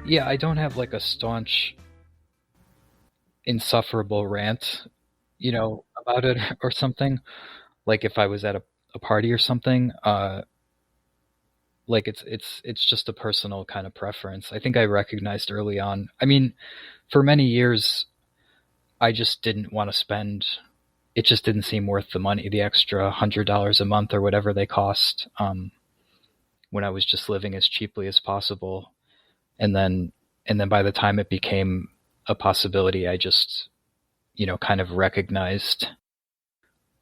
Yeah, I don't have like a staunch, insufferable rant, about it or something. Like if I was at a party or something, like it's just a personal kind of preference. I think I recognized early on. I mean, for many years, I just didn't want to spend. It just didn't seem worth the money, the extra $100 a month or whatever they cost. When I was just living as cheaply as possible, and then by the time it became a possibility, I just kind of recognized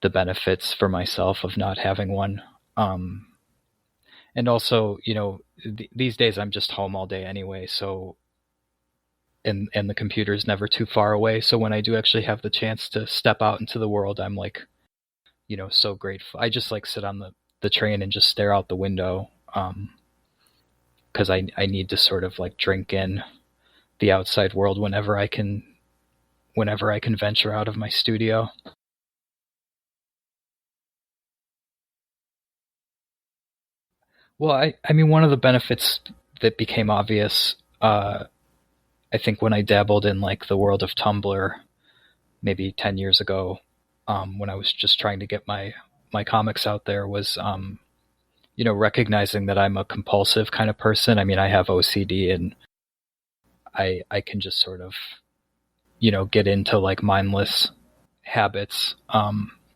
the benefits for myself of not having one. And also, these days I'm just home all day anyway, so and the computer's never too far away. So when I do actually have the chance to step out into the world, I'm like, so grateful. I just like sit on the train and just stare out the window, because I need to sort of like drink in the outside world whenever I can venture out of my studio. Well, I mean, one of the benefits that became obvious, I think when I dabbled in like the world of Tumblr, maybe 10 years ago, when I was just trying to get my comics out there, was, recognizing that I'm a compulsive kind of person. I mean, I have OCD, and I can just sort of, get into like mindless habits,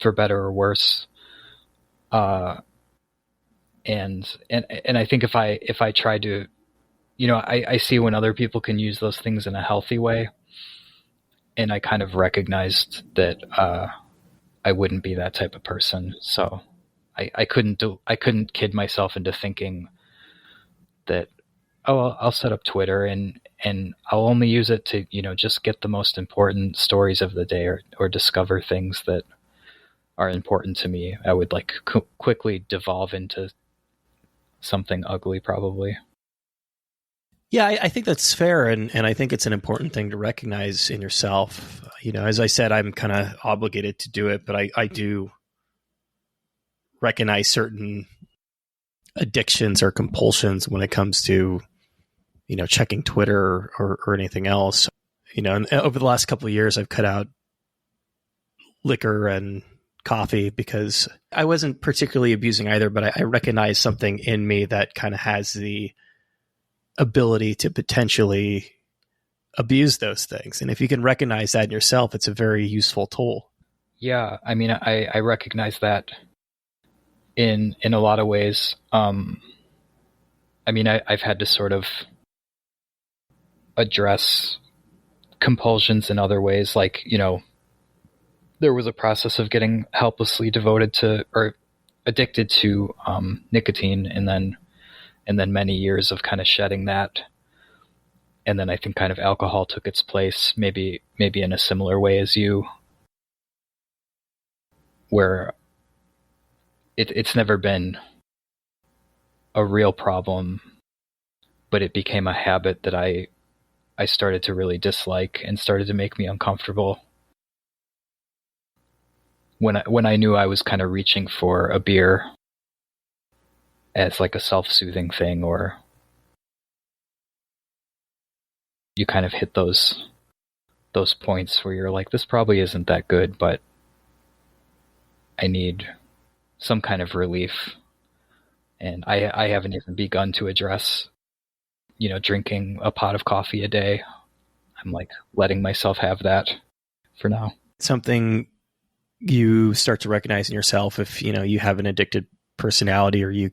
for better or worse. Uh, and I think if I try to, I see when other people can use those things in a healthy way, and I kind of recognized that I wouldn't be that type of person. So I couldn't kid myself into thinking that, oh, I'll set up Twitter and I'll only use it to just get the most important stories of the day, or discover things that are important to me. I would like quickly devolve into something ugly, probably. Yeah, I think that's fair, and I think it's an important thing to recognize in yourself. As I said, I'm kind of obligated to do it, but I do recognize certain addictions or compulsions when it comes to, checking Twitter or anything else. And over the last couple of years, I've cut out liquor and coffee because I wasn't particularly abusing either, but I recognize something in me that kind of has the ability to potentially abuse those things. And if you can recognize that in yourself, it's a very useful tool. Yeah, I mean, I recognize that in a lot of ways. I mean, I've had to sort of address compulsions in other ways. Like, there was a process of getting helplessly devoted to, or addicted to, nicotine, and then many years of kind of shedding that. And then I think kind of alcohol took its place, maybe in a similar way as you, where it's never been a real problem, but it became a habit that I started to really dislike and started to make me uncomfortable. When I knew I was kind of reaching for a beer as like a self-soothing thing, or you kind of hit those points where you're like, this probably isn't that good, but I need some kind of relief. And I haven't even begun to address, drinking a pot of coffee a day. I'm like letting myself have that for now. Something you start to recognize in yourself if, you have an addicted personality,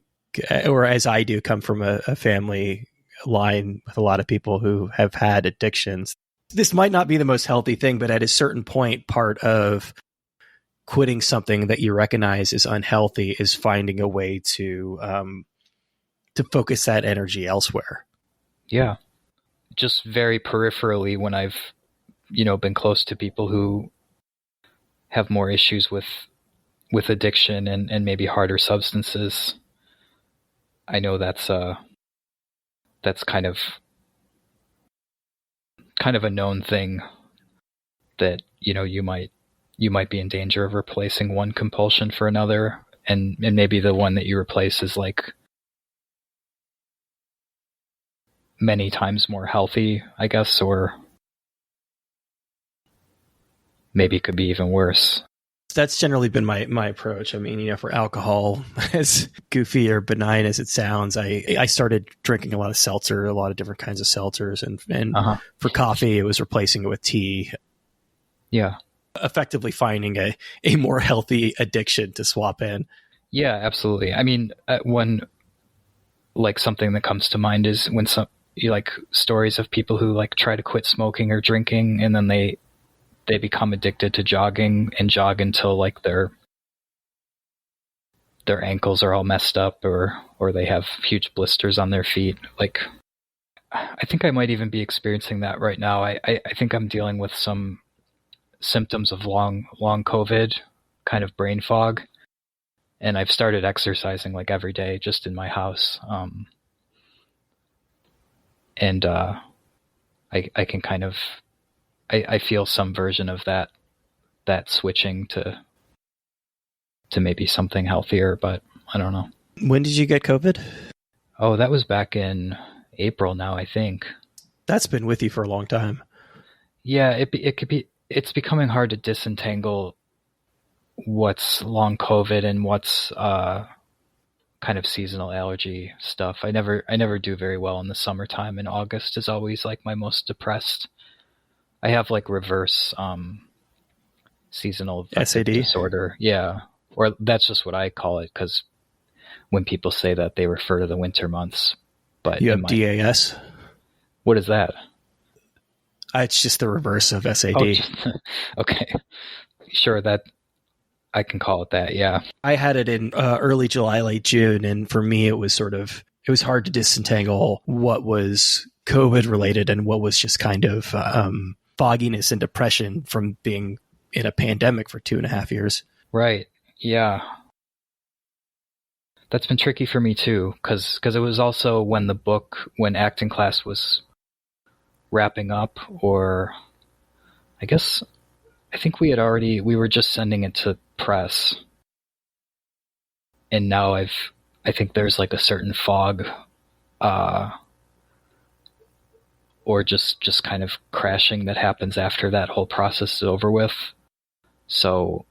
or as I do, come from a family line with a lot of people who have had addictions. This might not be the most healthy thing, but at a certain point, part of quitting something that you recognize is unhealthy is finding a way to focus that energy elsewhere. Yeah. Just very peripherally, when I've, been close to people who have more issues with addiction and maybe harder substances, I know that's kind of a known thing, that, you might be in danger of replacing one compulsion for another, and maybe the one that you replace is like many times more healthy, I guess, or maybe it could be even worse. That's generally been my approach. I mean, for alcohol, as goofy or benign as it sounds, I started drinking a lot of seltzer, a lot of different kinds of seltzers, and for coffee, it was replacing it with tea. Yeah. Effectively finding a more healthy addiction to swap in. Yeah, absolutely. I mean, something that comes to mind is when stories of people who try to quit smoking or drinking, and then they become addicted to jogging and jog until their ankles are all messed up or they have huge blisters on their feet. I think I might even be experiencing that right now. I think I'm dealing with some symptoms of long COVID, kind of brain fog. And I've started exercising every day just in my house. I can kind of, I feel some version of that switching to maybe something healthier, but I don't know. When did you get COVID? Oh, that was back in April now, I think. That's been with you for a long time. Yeah, it's becoming hard to disentangle what's long COVID and what's kind of seasonal allergy stuff. I never do very well in the summertime, and August is always my most depressed. I have reverse seasonal SAD disorder. Yeah. Or that's just what I call it, because when people say that, they refer to the winter months. But you have DAS? What is that? It's just the reverse of SAD. Oh, okay. Sure, that I can call it that, yeah. I had it in early July, late June, and for me it was hard to disentangle what was COVID related and what was just kind of fogginess and depression from being in a pandemic for 2.5 years. Right. Yeah. That's been tricky for me too, because it was also when acting class was wrapping up, or I think we were just sending it to press. And now I think there's a certain fog, or just kind of crashing that happens after that whole process is over with. So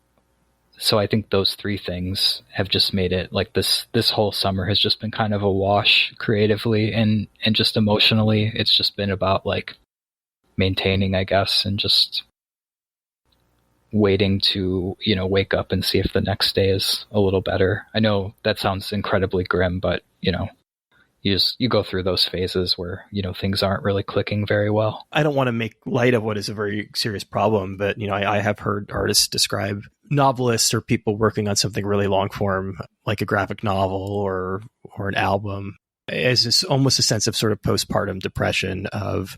I think those three things have just made it this whole summer has just been kind of a wash creatively and just emotionally. It's just been about maintaining, I guess, and just waiting to, wake up and see if the next day is a little better. I know that sounds incredibly grim, but you go through those phases where, things aren't really clicking very well. I don't want to make light of what is a very serious problem, but, I have heard artists describe novelists or people working on something really long form, like a graphic novel or an album, as almost a sense of sort of postpartum depression of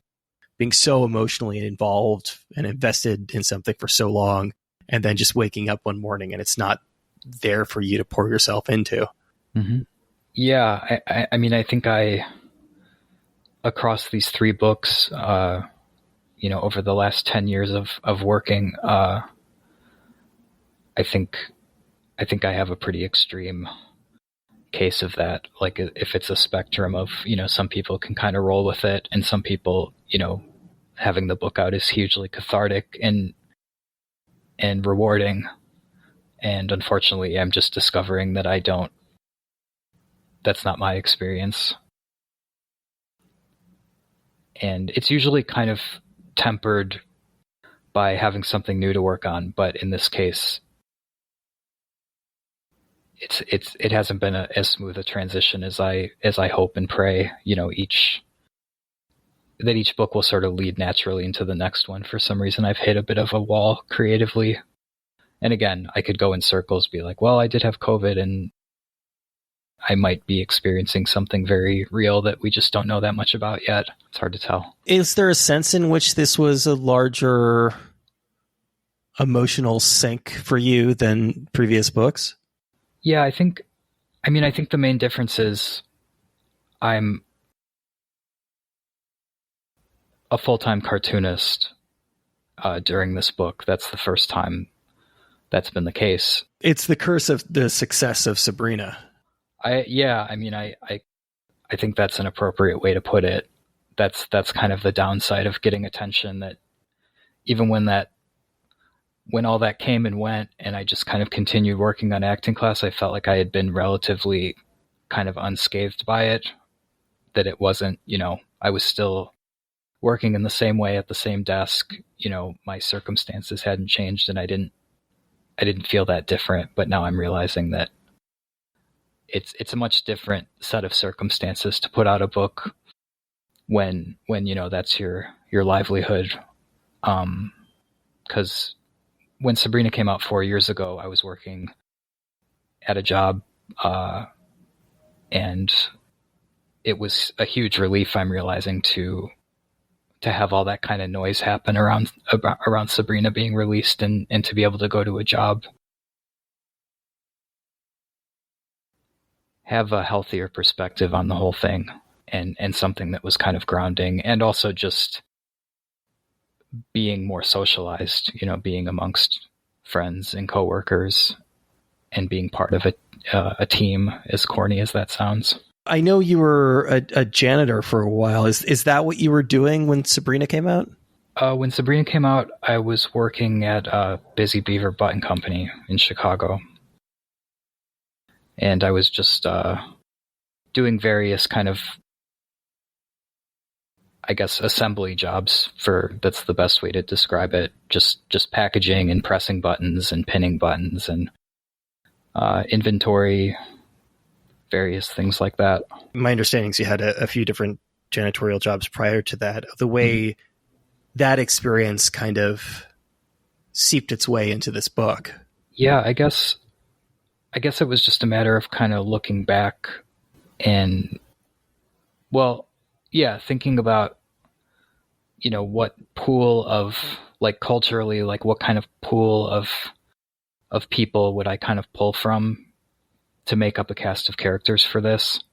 being so emotionally involved and invested in something for so long, and then just waking up one morning and it's not there for you to pour yourself into. Mm-hmm. Yeah, I mean, I think across these 3 books, over the last 10 years of working, I think I have a pretty extreme case of that. If it's a spectrum of, some people can kind of roll with it, and some people, having the book out is hugely cathartic and rewarding. And unfortunately, I'm just discovering that that's not my experience. And it's usually kind of tempered by having something new to work on. But in this case, it hasn't been as smooth a transition as I hope and pray, each book will sort of lead naturally into the next one. For some reason, I've hit a bit of a wall creatively. And again, I could go in circles, be like, well, I did have COVID and I might be experiencing something very real that we just don't know that much about yet. It's hard to tell. Is there a sense in which this was a larger emotional sink for you than previous books? Yeah, I think the main difference is I'm a full-time cartoonist during this book. That's the first time that's been the case. It's the curse of the success of Sabrina. I think that's an appropriate way to put it. that's kind of the downside of getting attention, that even when all that came and went and I just kind of continued working on acting class, I felt like I had been relatively kind of unscathed by it, that it wasn't, I was still working in the same way at the same desk, my circumstances hadn't changed, and I didn't feel that different. But now I'm realizing that it's a much different set of circumstances to put out a book when that's your livelihood. Because when Sabrina came out 4 years ago, I was working at a job, and it was a huge relief, I'm realizing, to have all that kind of noise happen around Sabrina being released, and to be able to go to a job, have a healthier perspective on the whole thing, and something that was kind of grounding, and also just being more socialized, being amongst friends and coworkers and being part of a team, as corny as that sounds. I know you were a janitor for a while. Is that what you were doing when Sabrina came out? When Sabrina came out, I was working at Busy Beaver Button Company in Chicago. And I was just doing various kind of, I guess, assembly jobs, that's the best way to describe it. Just packaging and pressing buttons and pinning buttons and inventory, various things like that. My understanding is you had a few different janitorial jobs prior to that. The way that experience kind of seeped its way into this book. Yeah, I guess it was just a matter of kind of looking back and, well, yeah, thinking about, what pool of, like, culturally, like, what kind of pool of people would I kind of pull from to make up a cast of characters for this.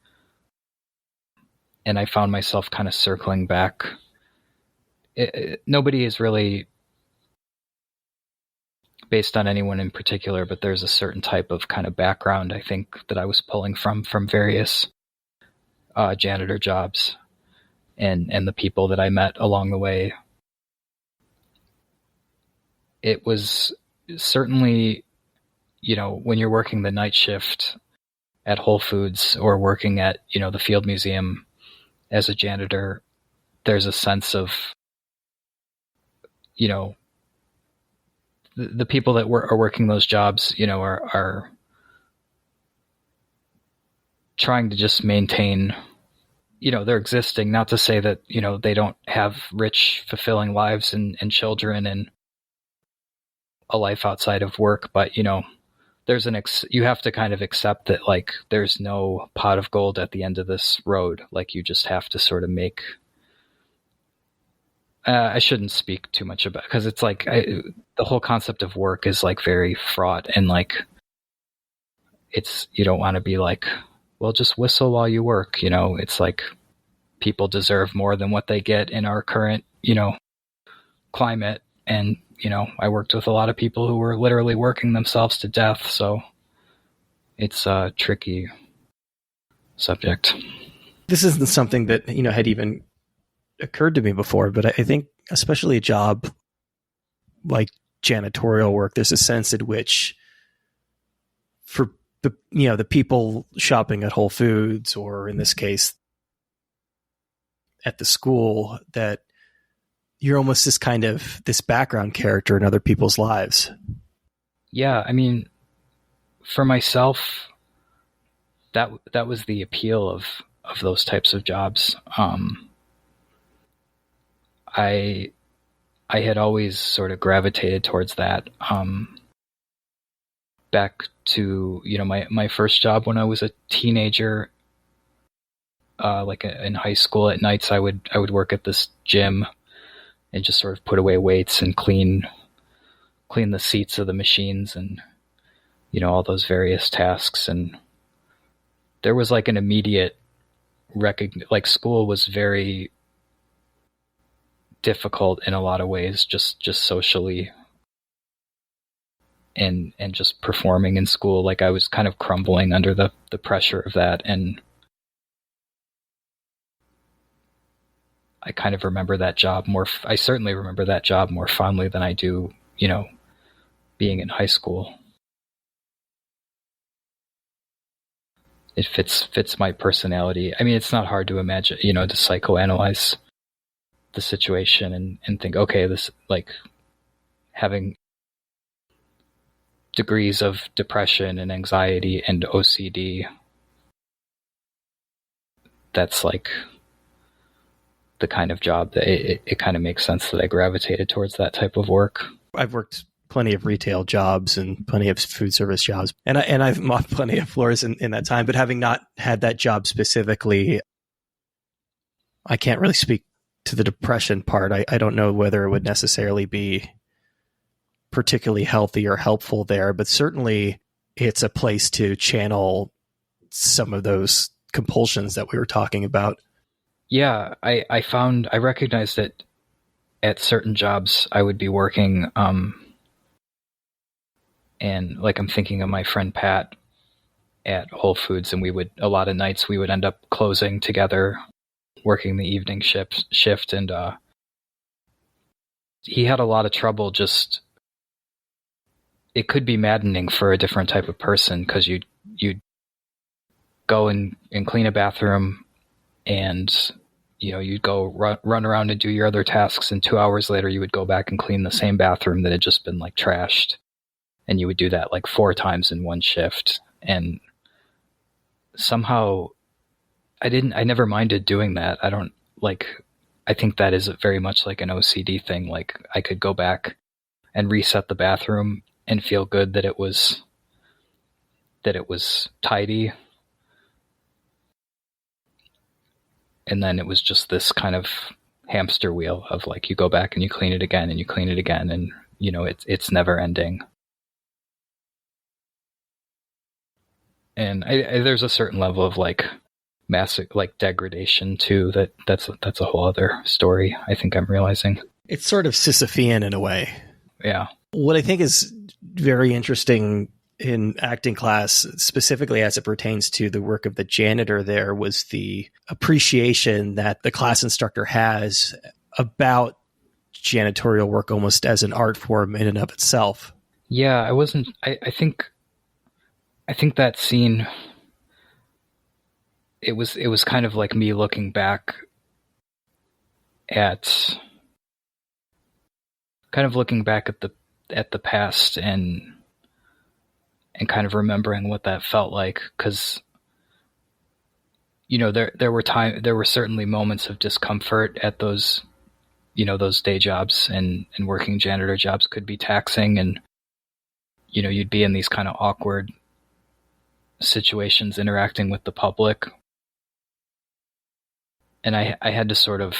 And I found myself kind of circling back. Nobody is really based on anyone in particular, but there's a certain type of kind of background, I think, that I was pulling from various janitor jobs and the people that I met along the way. It was certainly, when you're working the night shift at Whole Foods or working at, the Field Museum as a janitor, there's a sense of, the people that are working those jobs, are trying to just maintain, they're existing. Not to say that, they don't have rich, fulfilling lives and children and a life outside of work, but, there's you have to kind of accept that, like, there's no pot of gold at the end of this road. Like, you just have to sort of make, I shouldn't speak too much about, because it's like, the whole concept of work is, like, very fraught, and, like, you don't want to be like, well, just whistle while you work. It's like, people deserve more than what they get in our current, climate. And, I worked with a lot of people who were literally working themselves to death. So it's a tricky subject. This isn't something that, had even occurred to me before, but I think especially a job like janitorial work, there's a sense in which for the people shopping at Whole Foods, or in this case at the school, that you're almost this background character in other people's lives. Yeah. I mean, for myself, that was the appeal of those types of jobs. I had always sort of gravitated towards that. Back to, my first job when I was a teenager, in high school at nights, I would work at this gym and just sort of put away weights and clean the seats of the machines and, all those various tasks. And there was like an immediate like, school was very difficult in a lot of ways, just socially and just performing in school. Like, I was kind of crumbling under the pressure of that. And I kind of remember that job more. I certainly remember that job more fondly than I do, being in high school. It fits my personality. I mean, it's not hard to imagine, to psychoanalyze the situation and think, okay, this, like, having degrees of depression and anxiety and OCD, that's like the kind of job that it kind of makes sense that I gravitated towards that type of work. I've worked plenty of retail jobs and plenty of food service jobs, and I've mopped plenty of floors in that time. But having not had that job specifically, I can't really speak to the depression part. I don't know whether it would necessarily be particularly healthy or helpful there, but certainly it's a place to channel some of those compulsions that we were talking about. Yeah, I recognized that at certain jobs I would be working, and like I'm thinking of my friend Pat at Whole Foods, and a lot of nights we would end up closing together, working the evening shift, and he had a lot of trouble. Just, it could be maddening for a different type of person, because you'd go and clean a bathroom, and you'd go run around and do your other tasks, and 2 hours later you would go back and clean the same bathroom that had just been like trashed, and you would do that like 4 times in one shift. And somehow I never minded doing that. I think that is very much like an OCD thing. Like, I could go back and reset the bathroom and feel good that it was tidy. And then it was just this kind of hamster wheel of, like, you go back and you clean it again and you clean it again, and it's never ending. And there's a certain level of like massive, like, degradation too. That's a whole other story. I think I'm realizing it's sort of Sisyphean in a way. Yeah. What I think is very interesting in acting class, specifically as it pertains to the work of the janitor there, was the appreciation that the class instructor has about janitorial work almost as an art form in and of itself. Yeah, I think that scene, it was kind of like me looking back at the past and kind of remembering what that felt like, because there were certainly moments of discomfort at those those day jobs, and working janitor jobs could be taxing, and you'd be in these kind of awkward situations interacting with the public, and I had to sort of,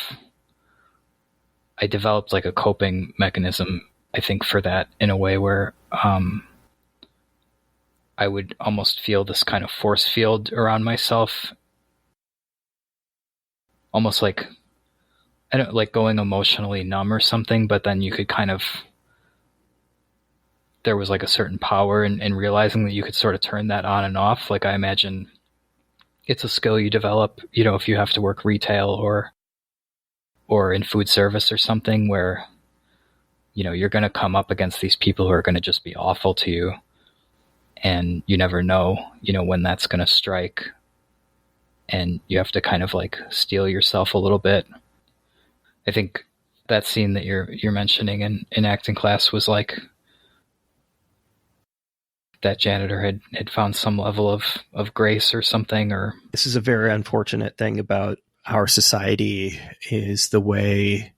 I developed like a coping mechanism, I think, for that, in a way where I would almost feel this kind of force field around myself, almost like, I don't, like going emotionally numb or something, but then you could kind of, there was like a certain power in realizing that you could sort of turn that on and off. Like, I imagine it's a skill you develop, if you have to work retail or in food service or something, where, you're going to come up against these people who are going to just be awful to you. And you never know, when that's going to strike. And you have to kind of like steel yourself a little bit. I think that scene that you're mentioning in acting class was like, that janitor had found some level of grace or something. Or this is a very unfortunate thing about our society, is the way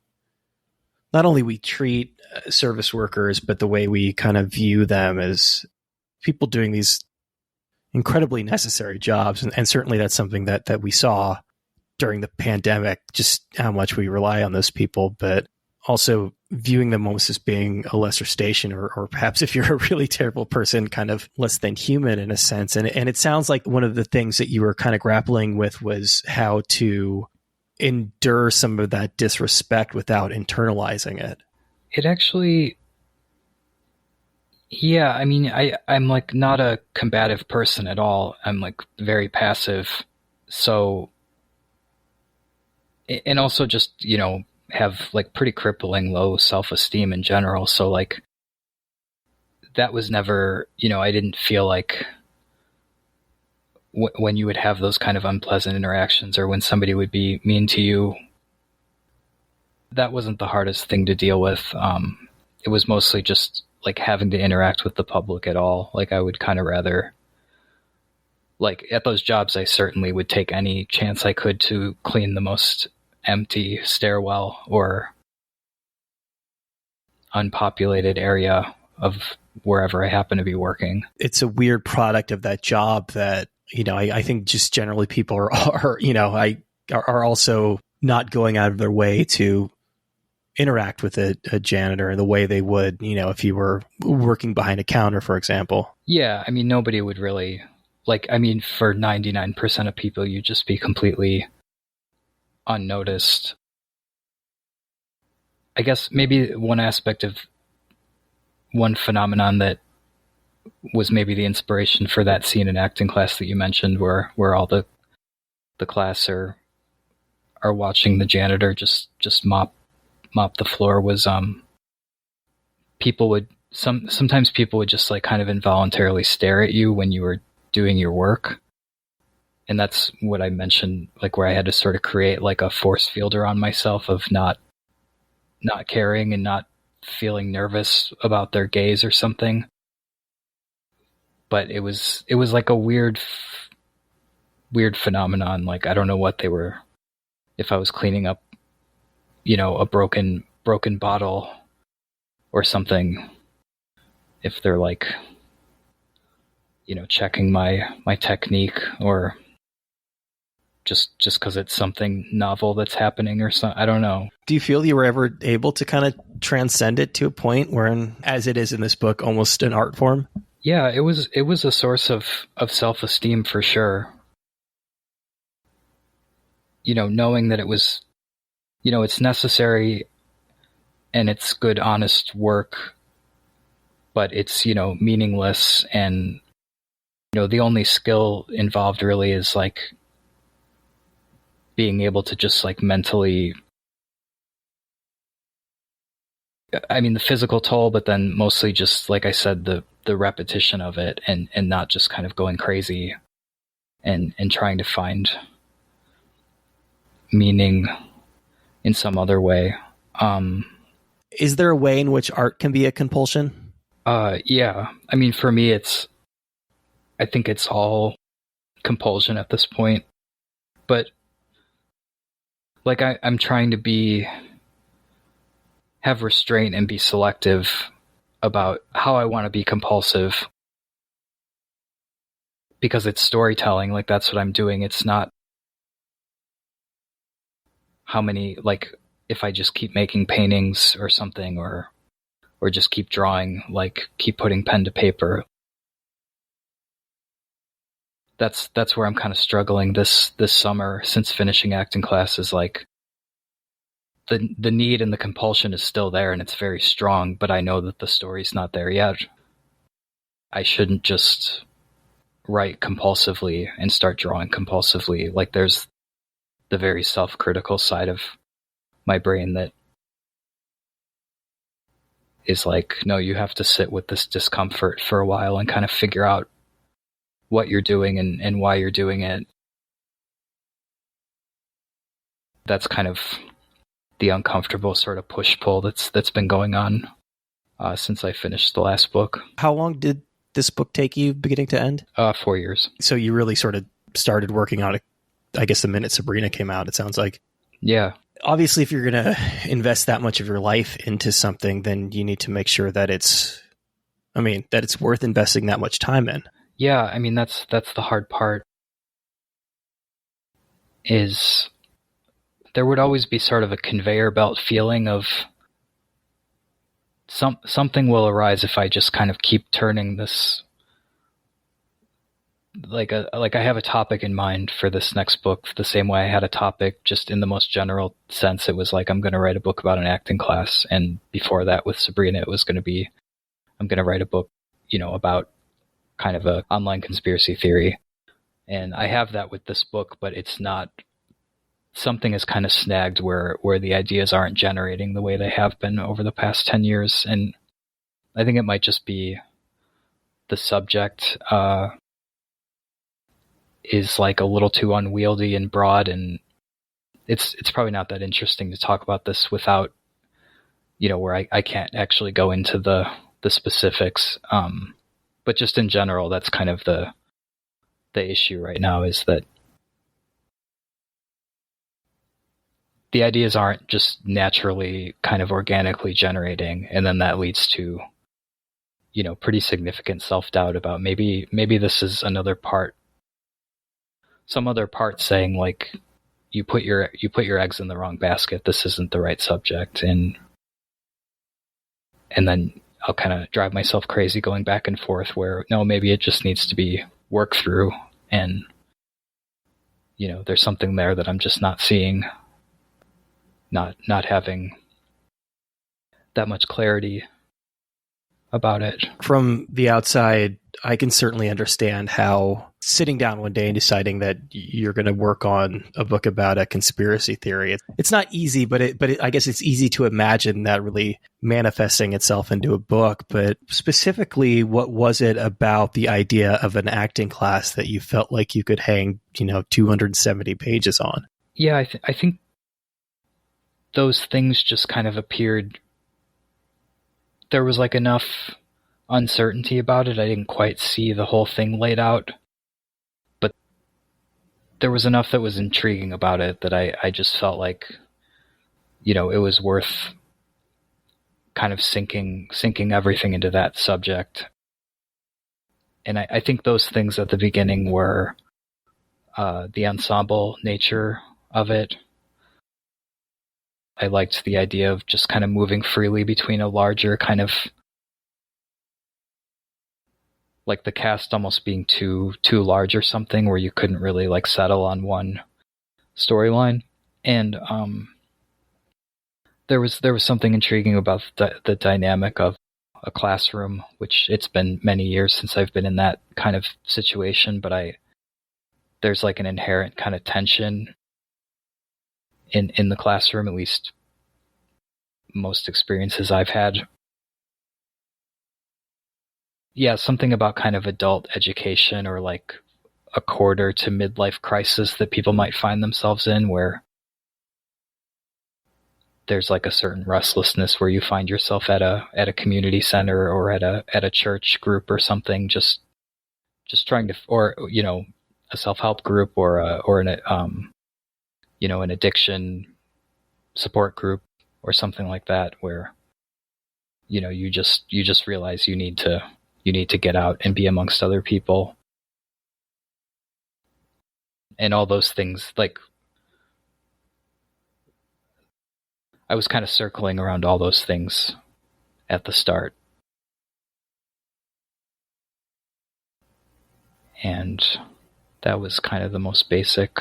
not only we treat service workers, but the way we kind of view them as people doing these incredibly necessary jobs. And certainly that's something that we saw during the pandemic, just how much we rely on those people, but also viewing them almost as being a lesser station, or perhaps, if you're a really terrible person, kind of less than human in a sense. And it sounds like one of the things that you were kind of grappling with was how to endure some of that disrespect without internalizing it. It actually, yeah, I mean, I'm like not a combative person at all. I'm like very passive. So and also just, have like pretty crippling low self-esteem in general. So like that was never, I didn't feel like when you would have those kind of unpleasant interactions or when somebody would be mean to you, that wasn't the hardest thing to deal with. It was mostly just like having to interact with the public at all. Like I would kind of rather, like at those jobs, I certainly would take any chance I could to clean the most empty stairwell or unpopulated area of wherever I happen to be working. It's a weird product of that job that, I think just generally people are also not going out of their way to interact with a janitor the way they would, if you were working behind a counter, for example. Yeah, I mean, nobody would really, for 99% of people, you'd just be completely unnoticed. I guess maybe one phenomenon that was maybe the inspiration for that scene in acting class that you mentioned, where all the class are watching the janitor just mop the floor, was sometimes people would just like kind of involuntarily stare at you when you were doing your work. And that's what I mentioned, like where I had to sort of create like a force field around myself of not caring and not feeling nervous about their gaze or something. But it was like a weird phenomenon. Like I don't know what they were, if I was cleaning up, a broken bottle or something, if they're like, checking my technique, or just because it's something novel that's happening or something. I don't know. Do you feel you were ever able to kind of transcend it to a point where, as it is in this book, almost an art form? Yeah, it was a source of self-esteem for sure. Knowing that it was, it's necessary and it's good, honest work, but it's, meaningless. And, the only skill involved really is like being able to just like mentally, I mean, the physical toll, but then mostly just, like I said, the repetition of it, and not just kind of going crazy and trying to find meaning in some other way. Is there a way in which art can be a compulsion? Yeah. I mean, for me, I think it's all compulsion at this point. But like I'm trying to have restraint and be selective about how I want to be compulsive, because it's storytelling. Like that's what I'm doing. It's not how many, like if I just keep making paintings or something, or just keep drawing, like keep putting pen to paper. That's where I'm kind of struggling this summer since finishing acting classes. Like the need and the compulsion is still there and it's very strong, but I know that the story's not there yet. I shouldn't just write compulsively and start drawing compulsively. Like there's the very self-critical side of my brain that is like, no, you have to sit with this discomfort for a while and kind of figure out what you're doing and why you're doing it. That's kind of the uncomfortable sort of push-pull that's been going on since I finished the last book. How long did this book take you beginning to end? 4 years. So you really sort of started working on it, I guess, the minute Sabrina came out, it sounds like. Yeah. Obviously, if you're going to invest that much of your life into something, then you need to make sure that it's worth investing that much time in. Yeah, I mean, that's the hard part, is there would always be sort of a conveyor belt feeling of something will arise if I just kind of keep turning this. Like I have a topic in mind for this next book, the same way I had a topic just in the most general sense. It was like, I'm going to write a book about an acting class. And before that with Sabrina, it was going to be, I'm going to write a book, about kind of a online conspiracy theory. And I have that with this book, but it's not something is kind of snagged where the ideas aren't generating the way they have been over the past 10 years. And I think it might just be the subject is like a little too unwieldy and broad, and it's probably not that interesting to talk about this without, where I can't actually go into the specifics. But just in general, that's kind of the issue right now, is that the ideas aren't just naturally kind of organically generating, and then that leads to, pretty significant self-doubt about maybe this is another part, some other part saying like, you put your eggs in the wrong basket. This isn't the right subject, and then I'll kind of drive myself crazy going back and forth where, no, maybe it just needs to be worked through, and there's something there that I'm just not seeing, not having that much clarity about it. From the outside, I can certainly understand how sitting down one day and deciding that you're going to work on a book about a conspiracy theory, it's not easy, but I guess it's easy to imagine that really manifesting itself into a book. But specifically, what was it about the idea of an acting class that you felt like you could hang, 270 pages on? Yeah, I think those things just kind of appeared. There was like enough uncertainty about it. I didn't quite see the whole thing laid out, but there was enough that was intriguing about it that I just felt like, it was worth kind of sinking everything into that subject. And I think those things at the beginning were the ensemble nature of it. I liked the idea of just kind of moving freely between a larger kind of, like the cast almost being too large or something, where you couldn't really like settle on one storyline. And there was something intriguing about the dynamic of a classroom, which it's been many years since I've been in that kind of situation, but there's like an inherent kind of tension in the classroom, at least most experiences I've had. Yeah, something about kind of adult education, or like a quarter to midlife crisis that people might find themselves in, where there's like a certain restlessness where you find yourself at a community center or at a church group or something, just trying to, or a self-help group or an addiction support group or something like that, where you just realize you need to get out and be amongst other people, and all those things. Like, I was kind of circling around all those things at the start, and that was kind of the most basic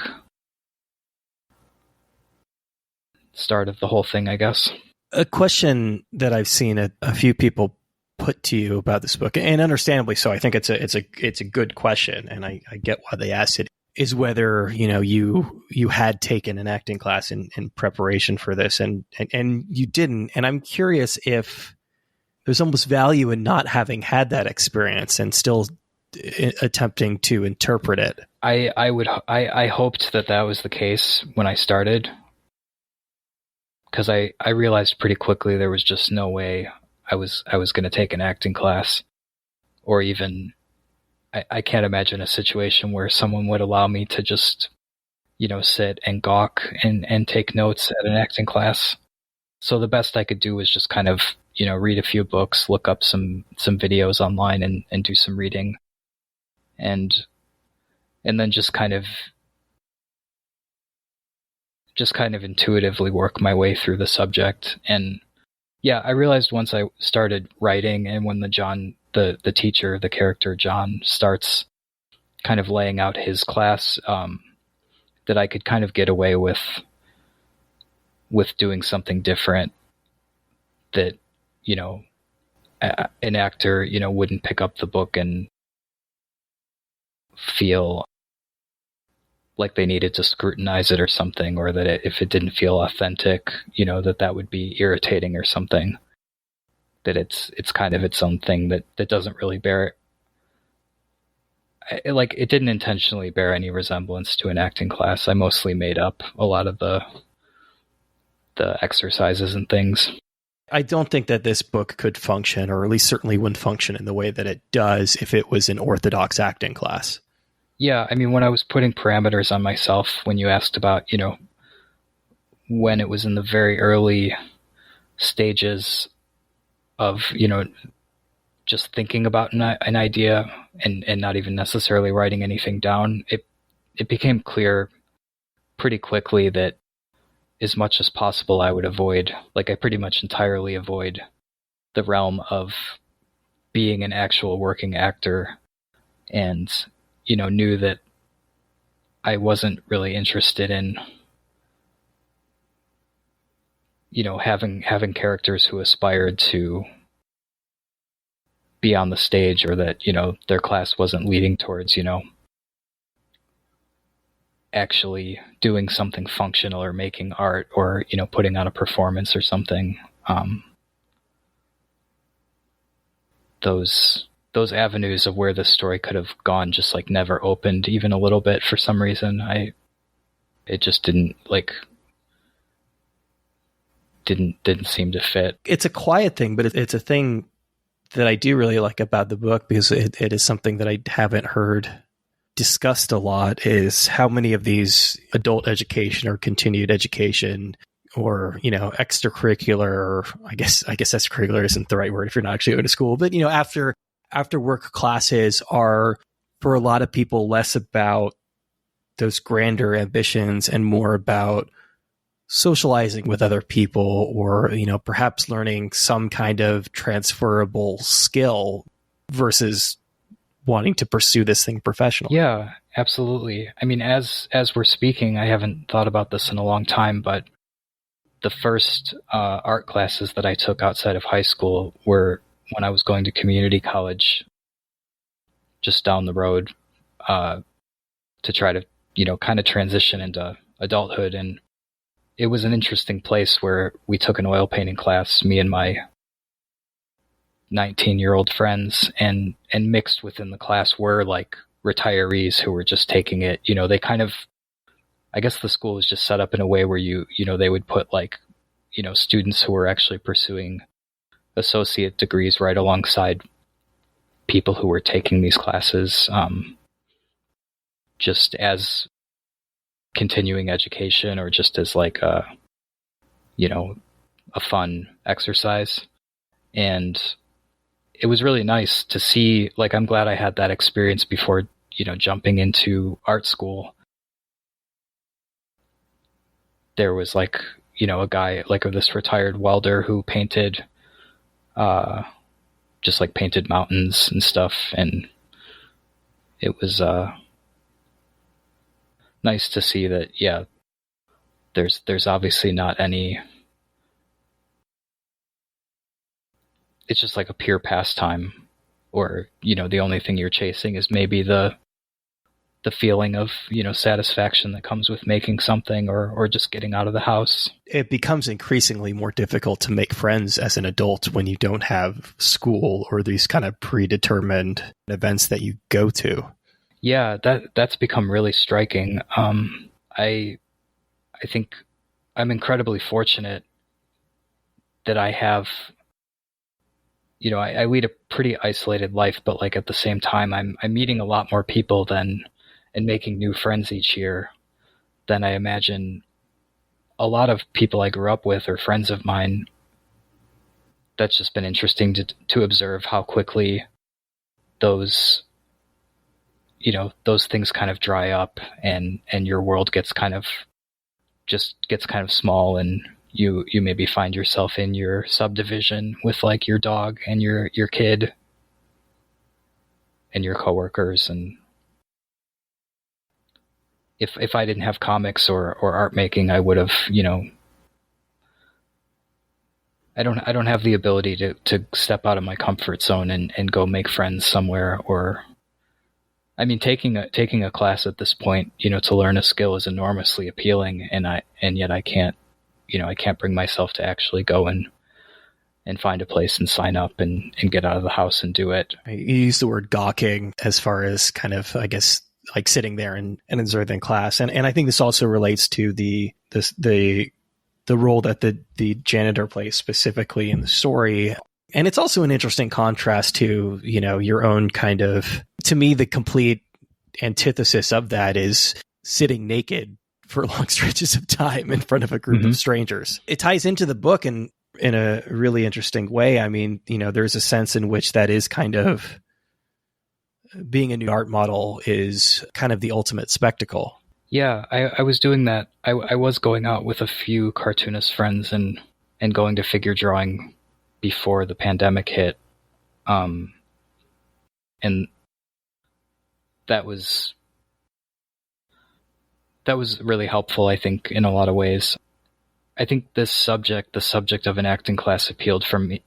start of the whole thing, I guess. A question that I've seen a few people put to you about this book, and understandably so, I think it's a good question, and I get why they asked it, is whether you had taken an acting class in preparation for this, and you didn't. And I'm curious if there's almost value in not having had that experience and still attempting to interpret it. I hoped that was the case when I started, because I realized pretty quickly there was just no way I was going to take an acting class, or even I can't imagine a situation where someone would allow me to just sit and gawk and take notes at an acting class. So the best I could do was just kind of read a few books, look up some videos online, and do some reading, and then just kind of intuitively work my way through the subject. And yeah, I realized once I started writing, and when the teacher, the character John, starts kind of laying out his class, that I could kind of get away with doing something different, that an actor wouldn't pick up the book and feel like they needed to scrutinize it or something, or that if it didn't feel authentic, that would be irritating or something. That it's kind of its own thing that doesn't really bear it didn't intentionally bear any resemblance to an acting class. I mostly made up a lot of the exercises and things. I don't think that this book could function, or at least certainly wouldn't function in the way that it does if it was an orthodox acting class. Yeah, I mean, when I was putting parameters on myself, when you asked about, when it was in the very early stages of, just thinking about an idea and not even necessarily writing anything down, it became clear pretty quickly that as much as possible I would avoid, I pretty much entirely avoid the realm of being an actual working actor, and, knew that I wasn't really interested in, having characters who aspired to be on the stage, or that, their class wasn't leading towards, actually doing something functional or making art, or, putting on a performance or something. Those avenues of where the story could have gone just never opened even a little bit for some reason. It just didn't seem to fit. It's a quiet thing, but it's a thing that I do really like about the book, because it is something that I haven't heard discussed a lot, is how many of these adult education or continued education or, extracurricular, or I guess extracurricular isn't the right word if you're not actually going to school, but, after work classes are, for a lot of people, less about those grander ambitions and more about socializing with other people, or, perhaps learning some kind of transferable skill versus wanting to pursue this thing professionally. Yeah, absolutely. I mean, as we're speaking, I haven't thought about this in a long time, but the first art classes that I took outside of high school were when I was going to community college just down the road, to try to, kind of transition into adulthood. And it was an interesting place where we took an oil painting class, me and my 19-year-old friends, and mixed within the class were retirees who were just taking it. They kind of, I guess the school was just set up in a way where they would put students who were actually pursuing associate degrees right alongside people who were taking these classes, just as continuing education, or just as a fun exercise. And it was really nice to see, I'm glad I had that experience before, jumping into art school. There was a guy, this retired welder who painted, just painted mountains and stuff. And it was, nice to see that, yeah, there's obviously not any, it's just a pure pastime, or, the only thing you're chasing is maybe the feeling of, satisfaction that comes with making something, or just getting out of the house. It becomes increasingly more difficult to make friends as an adult when you don't have school or these kind of predetermined events that you go to. Yeah, that's become really striking. I think I'm incredibly fortunate that I have, I lead a pretty isolated life, but at the same time, I'm meeting a lot more people and making new friends each year than I imagine a lot of people I grew up with or friends of mine. That's just been interesting to observe how quickly those things kind of dry up, and your world gets kind of small, and you maybe find yourself in your subdivision with your dog and your kid and your coworkers. And if I didn't have comics or art making, I would have, I don't have the ability to step out of my comfort zone and go make friends somewhere, or I mean, taking a class at this point, to learn a skill is enormously appealing, and yet I can't, I can't bring myself to actually go and find a place and sign up and get out of the house and do it. You use the word gawking as far as kind of, I guess, like sitting there and observing class. And I think this also relates to the role that the janitor plays specifically in the story. And it's also an interesting contrast to, your own kind of, to me, the complete antithesis of that is sitting naked for long stretches of time in front of a group of strangers. It ties into the book in a really interesting way. I mean, there's a sense in which that is kind of being a new art model is kind of the ultimate spectacle. Yeah, I was doing that. I was going out with a few cartoonist friends and going to figure drawing before the pandemic hit. And that was really helpful, I think, in a lot of ways. I think this subject, the subject of an acting class, appealed for me,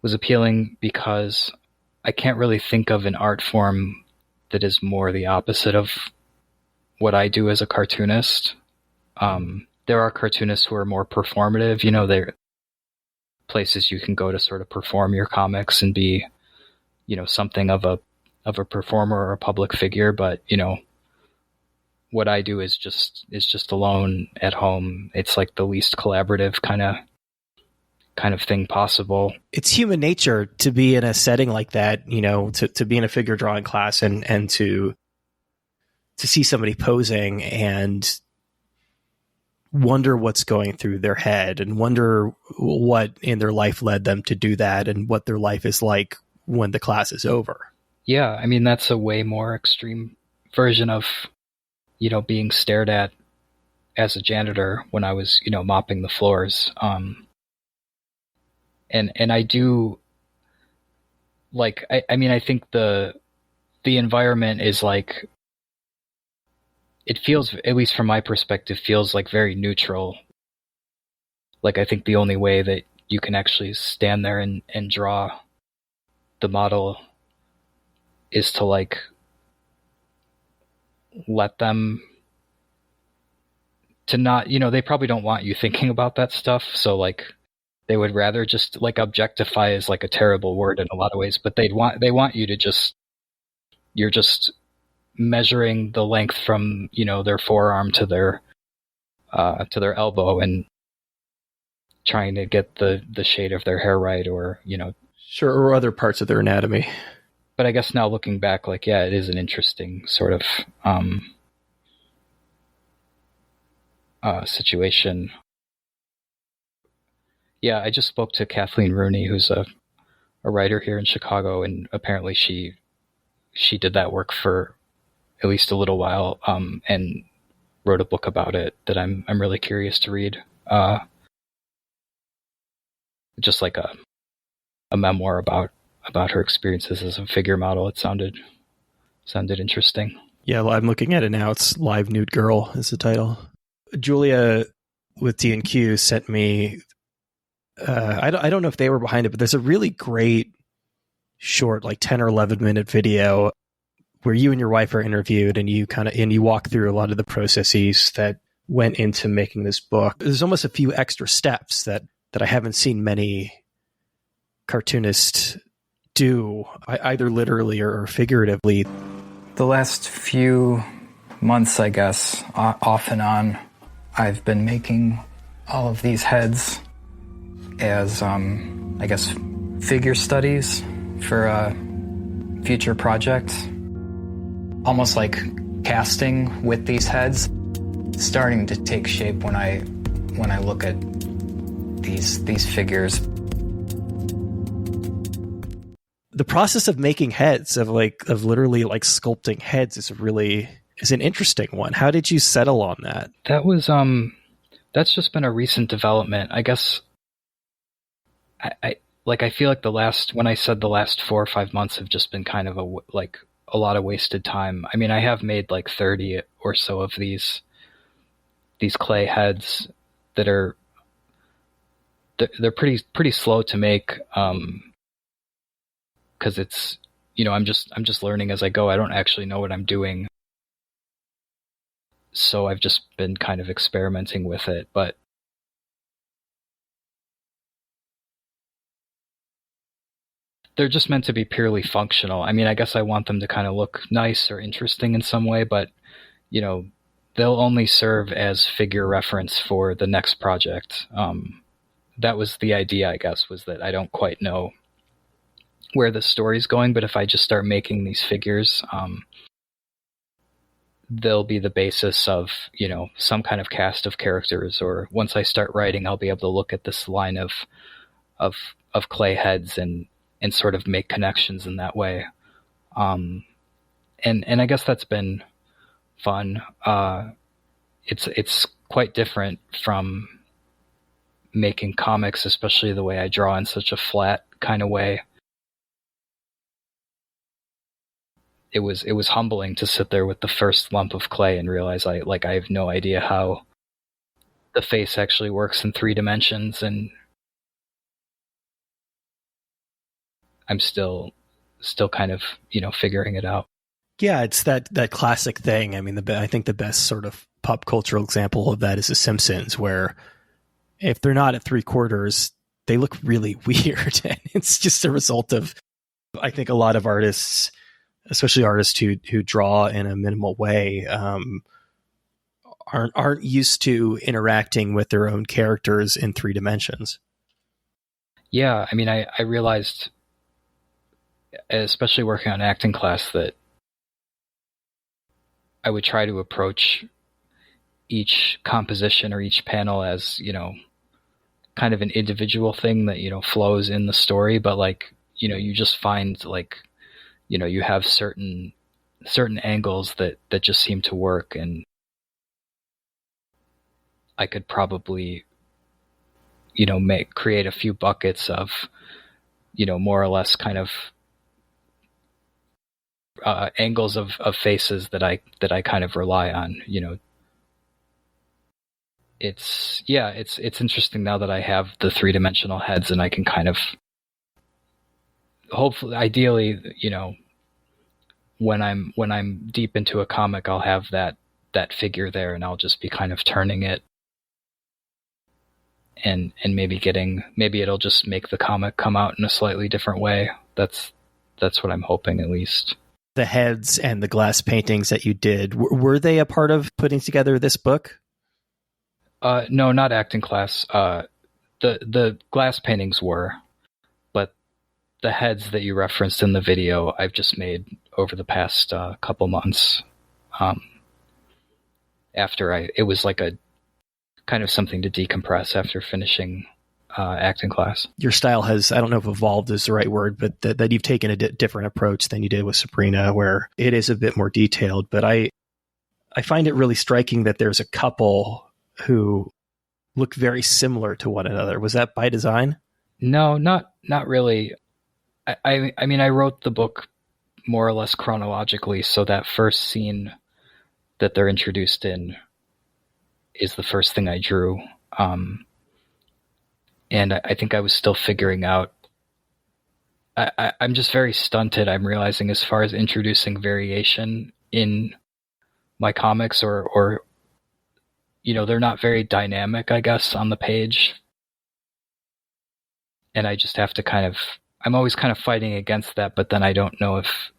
was appealing because I can't really think of an art form that is more the opposite of what I do as a cartoonist. There are cartoonists who are more performative, they're places you can go to sort of perform your comics and be, something of a performer or a public figure, but, what I do is just alone at home. It's like the least collaborative kind of thing possible. It's human nature to be in a setting like that, to be in a figure drawing class and to see somebody posing and wonder what's going through their head and wonder what in their life led them to do that and what their life is like when the class is over. Yeah, I mean, that's a way more extreme version of, being stared at as a janitor when I was, mopping the floors. And I do, like, I mean, I think the environment is like, it feels, at least from my perspective, feels like very neutral. Like, I think the only way that you can actually stand there and draw the model is to, like, let them to not, they probably don't want you thinking about that stuff. So, like, they would rather just, like, objectify is like a terrible word in a lot of ways, but they want you to just, you're just measuring the length from, their forearm to their elbow and trying to get the shade of their hair right, or, Sure, or other parts of their anatomy. But I guess now looking back, like, yeah, it is an interesting sort of situation. Yeah, I just spoke to Kathleen Rooney, who's a writer here in Chicago, and apparently she did that work for at least a little while, and wrote a book about it that I'm really curious to read. Just like a memoir about her experiences as a figure model. It sounded interesting. Yeah, well, I'm looking at it now. It's Live Nude Girl is the title. Julia with D&Q sent me, I don't know if they were behind it, but there's a really great short, like 10 or 11 minute video where you and your wife are interviewed and you walk through a lot of the processes that went into making this book. There's almost a few extra steps that I haven't seen many cartoonists do, either literally or figuratively. The last few months, I guess, off and on, I've been making all of these heads as, I guess, figure studies for a future project. Almost like casting with these heads, starting to take shape when I look at these figures. The process of making heads, of literally like sculpting heads, is an interesting one. How did you settle on that? That was that's just been a recent development, I guess. I feel like when I said the last 4 or 5 months have just been kind of a lot of wasted time. I mean, I have made like 30 or so of these clay heads that are they're pretty slow to make. because it's, I'm just learning as I go. I don't actually know what I'm doing. So I've just been kind of experimenting with it, but they're just meant to be purely functional. I mean, I guess I want them to kind of look nice or interesting in some way, but, they'll only serve as figure reference for the next project. That was the idea, I guess, was that I don't quite know where the story's going, but if I just start making these figures, they'll be the basis of, some kind of cast of characters, or once I start writing, I'll be able to look at this line of clay heads and sort of make connections in that way. And I guess that's been fun. It's quite different from making comics, especially the way I draw in such a flat kind of way. It was humbling to sit there with the first lump of clay and realize I have no idea how the face actually works in 3 dimensions, and I'm still kind of, figuring it out. Yeah, it's that classic thing. I mean, I think the best sort of pop cultural example of that is The Simpsons, where if they're not at 3/4, they look really weird. And it's just a result of, I think, a lot of artists, especially artists who draw in a minimal way, aren't used to interacting with their own characters in 3 dimensions. Yeah, I mean, I realized, especially working on acting class, that I would try to approach each composition or each panel as, kind of an individual thing that, flows in the story, but you just find you have certain angles that just seem to work, and I could probably, create a few buckets of, more or less kind of angles of faces that I kind of rely on. It's interesting now that I have the 3-dimensional heads, and I can kind of, hopefully, ideally, when I'm deep into a comic, I'll have that figure there, and I'll just be kind of turning it, and maybe it'll just make the comic come out in a slightly different way. That's what I'm hoping, at least. The heads and the glass paintings that you did, were they a part of putting together this book? No, not acting class. The glass paintings were, but the heads that you referenced in the video, I've just made over the past couple months. It was like a kind of something to decompress after finishing acting class. Your style has, I don't know if evolved is the right word, but that you've taken a different approach than you did with Sabrina, where it is a bit more detailed. But I find it really striking that there's a couple who look very similar to one another. Was that by design? No, not really. I mean, I wrote the book more or less chronologically, so that first scene that they're introduced in is the first thing I drew. And I think I was still figuring out. I'm just very stunted, I'm realizing, as far as introducing variation in my comics, or they're not very dynamic, I guess, on the page. And I just have to I'm always kind of fighting against that, but then I don't know if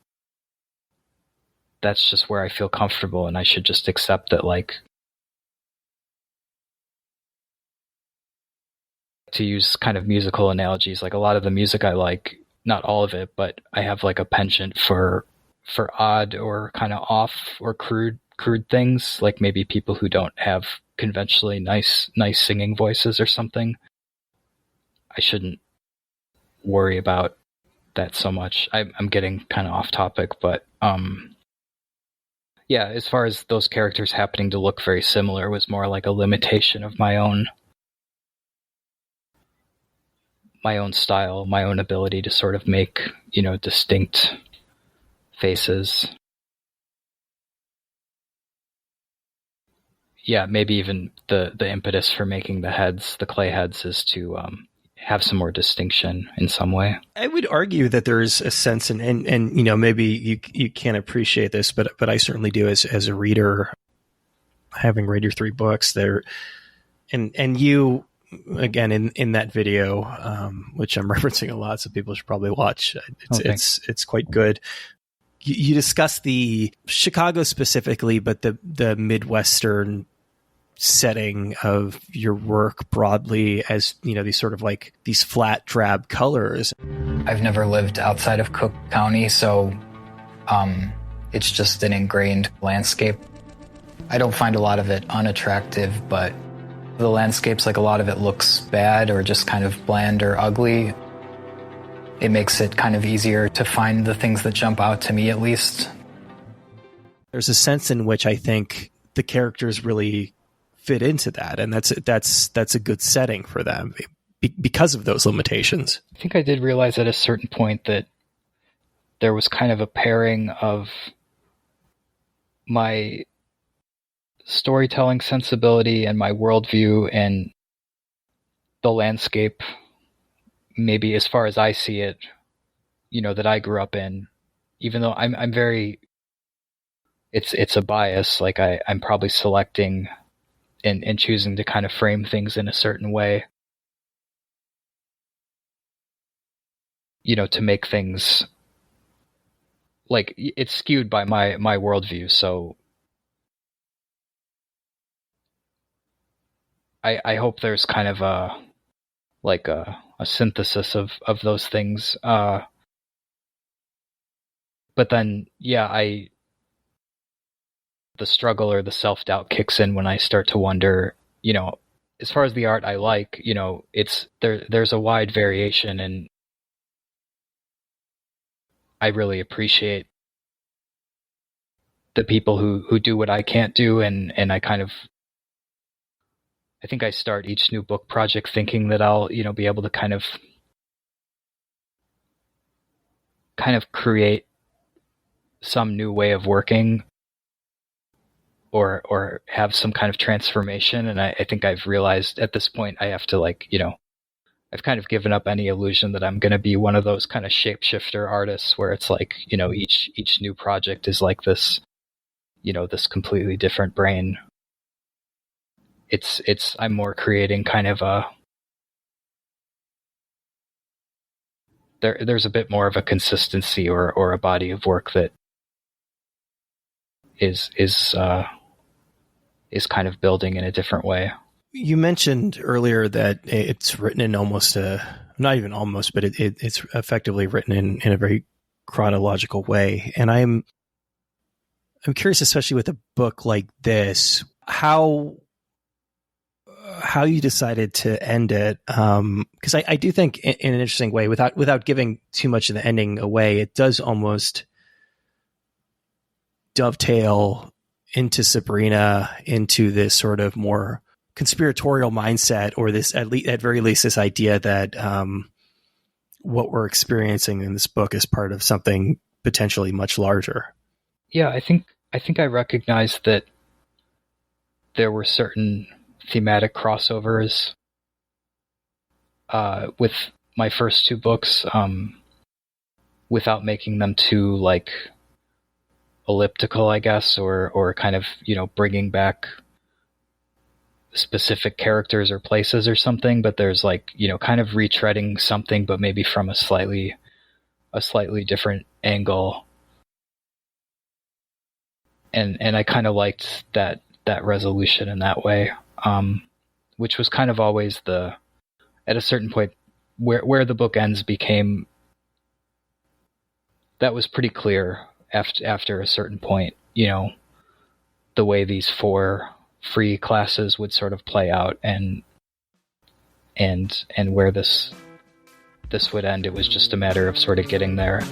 that's just where I feel comfortable, and I should just accept that, to use kind of musical analogies, a lot of the music I like, not all of it, but I have a penchant for odd or kind of off or crude things, maybe people who don't have conventionally nice singing voices or something. I shouldn't worry about that so much. I'm getting kind of off topic, but yeah, as far as those characters happening to look very similar was more like a limitation of my own style, my own ability to sort of make, distinct faces. Yeah, maybe even the impetus for making the clay heads, is to have some more distinction in some way. I would argue that there's a sense, and maybe you can't appreciate this, but I certainly do as a reader, having read your 3 books there, and you, again, in that video, which I'm referencing a lot, so people should probably watch. It's quite good. You discuss the Chicago specifically, but the Midwestern setting of your work broadly as, these sort of like these flat, drab colors. I've never lived outside of Cook County, so it's just an ingrained landscape. I don't find a lot of it unattractive, but the landscapes, like a lot of it looks bad or just kind of bland or ugly. It makes it kind of easier to find the things that jump out to me, at least. There's a sense in which I think the characters really fit into that, and that's a good setting for them because of those limitations. I think I did realize at a certain point that there was kind of a pairing of my storytelling sensibility and my worldview and the landscape, maybe as far as I see it, that I grew up in, even though I'm very, it's a bias. Like I'm probably selecting and choosing to kind of frame things in a certain way, to make things like it's skewed by my worldview. So I hope there's kind of a synthesis of those things. But then, the struggle or the self-doubt kicks in when I start to wonder, as far as the art I like, there's a wide variation, and I really appreciate the people who do what I can't do, and I think I start each new book project thinking that I'll, be able to kind of create some new way of working or have some kind of transformation. And I think I've realized at this point I have to I've kind of given up any illusion that I'm going to be one of those kind of shapeshifter artists where it's like, each new project is like this, this completely different brain. I'm more creating kind of there's a bit more of a consistency or a body of work that is kind of building in a different way. You mentioned earlier that it's written in almost not even almost, but it's effectively written in a very chronological way. And I'm curious, especially with a book like this, how you decided to end it. Because I do think in an interesting way, without giving too much of the ending away, it does almost dovetail into Sabrina, into this sort of more conspiratorial mindset, or this at very least this idea that what we're experiencing in this book is part of something potentially much larger. Yeah, I think I recognized that there were certain thematic crossovers with my first 2 books, without making them too elliptical, I guess, or kind of, bringing back specific characters or places or something, but there's kind of retreading something, but maybe from a slightly different angle. And I kind of liked that resolution in that way, which was kind of always at a certain point where the book ends became, that was pretty clear after a certain point, the way these 4 free classes would sort of play out and where this would end. It was just a matter of sort of getting there.